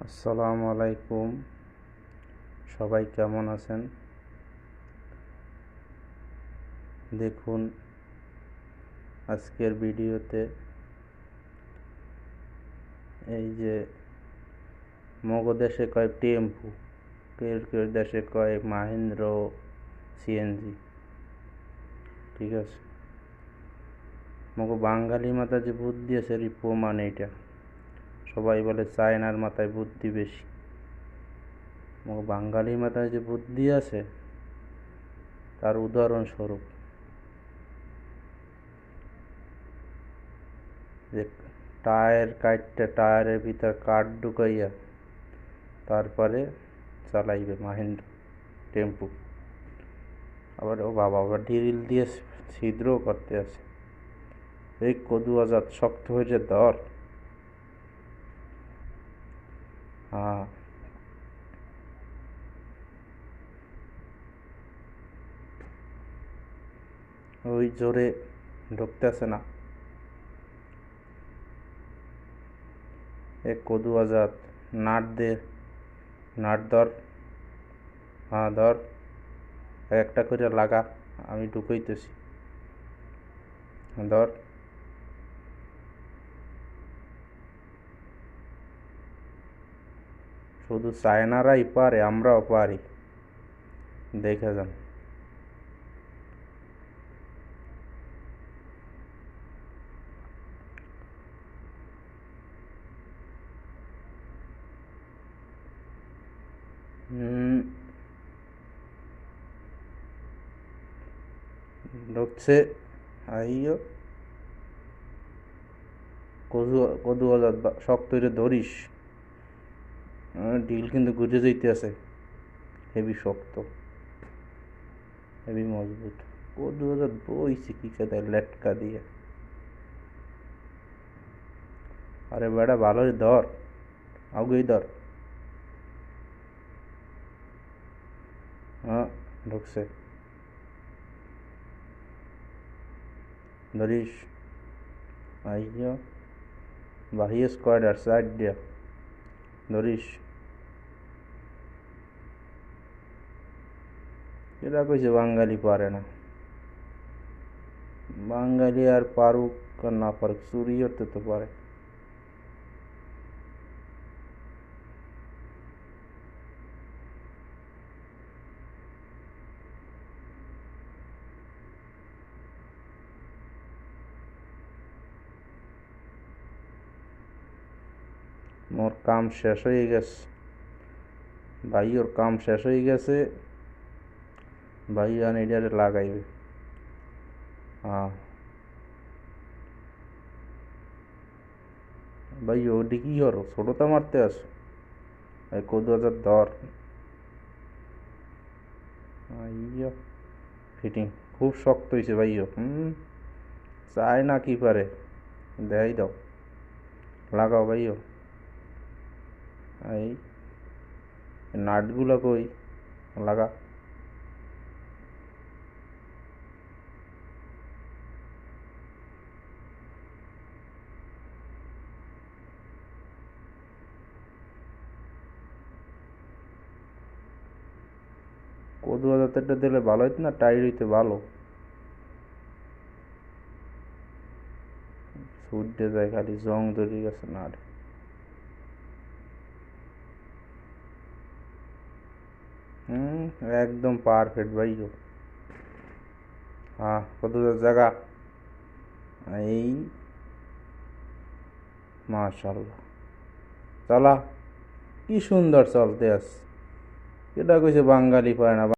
আসসালামু আলাইকুম। সবাই কেমন আছেন? দেখুন আজকের ভিডিওতে এই যে মগো দেশে কয় টেম্পু, কেউ কেউ দেশে কয় মাহিন্দ্র সিএনজি। ঠিক আছে, মগো বাঙালি মাথায় যে বুদ্ধি আছে এর প্রমাণ এইটা। সবাই বলে চায়নার মাথায় বুদ্ধি বেশি, মগো বাঙালি মাথায় যে বুদ্ধি আছে তার উদাহরণস্বরূপ যে টায়ার কাটতে টায়ারের ভিতর কাঠ ঢুকাইয়া তারপরে চালাইবে মাহিন্দ্র টেম্পু। আবার ও বাবা, আবার ড্রিল দিয়ে ছিদ্রও করতে আছে। এই কদু আজাদ শক্ত হয়েছে ধর। হ্যাঁ, ওই জোরে ঢুকতেছে না। এক কদু আজাদ নাট দে, নাট ধর। হ্যাঁ ধর, একটা করে লাগা, আমি ঢুকাইতেছি। ধর, শুধু চায়নারাই পারে, আমরাও পারি, দেখে যান। ঢুকছে। আইও কদু কদু আজাদ শক্ত করে ধরিস। ঢিল কিন্তু ঘুরে যাইতে আছে, হেভি শক্ত, হেভি মজবুত। কদু আজাদ বইছে কি খেতে লেটকা দিয়ে। আরে বেটা ভালোই ধর, আগুই ধর। হ্যাঁ, ঢুকছে, ধরিস। আইও বাহিয়ে স্কোয়াডার সাইড দিয়া ধরিস। এরা কইছে বাঙালি পারে না। বাঙালি আর পারুক আর না পারুক, চুরি করতে তো পারে। মোর কাম শেষ হয়ে গেছে, ভাই ওর কাম শেষ হয়ে গেছে। ভাই আন এটারে লাগাইবে। হ্যাঁ ভাই, ওটি কি হলো, ছোটতা মারতে আসো। এই কদু হাজার ধর। আইয়া ফিটিং খুব শক্ত হয়েছে ভাইও। চায় না কি পারে, দেখাই দাও, লাগাও ভাইও। এই নাটগুলো কই, লাগা। কদু হাজারটা দিলে ভালো হইতো না, টাইট হইতে ভালো। ছুটে যায় খালি, জং ধরে গেছে না। একদম পারফেক্ট ভাইও। হ্যাঁ, কত জায়গা। এই মাশাল্লাহ, চালা, কি সুন্দর চলতে আস। এটা কইছে বাঙালি পায় না।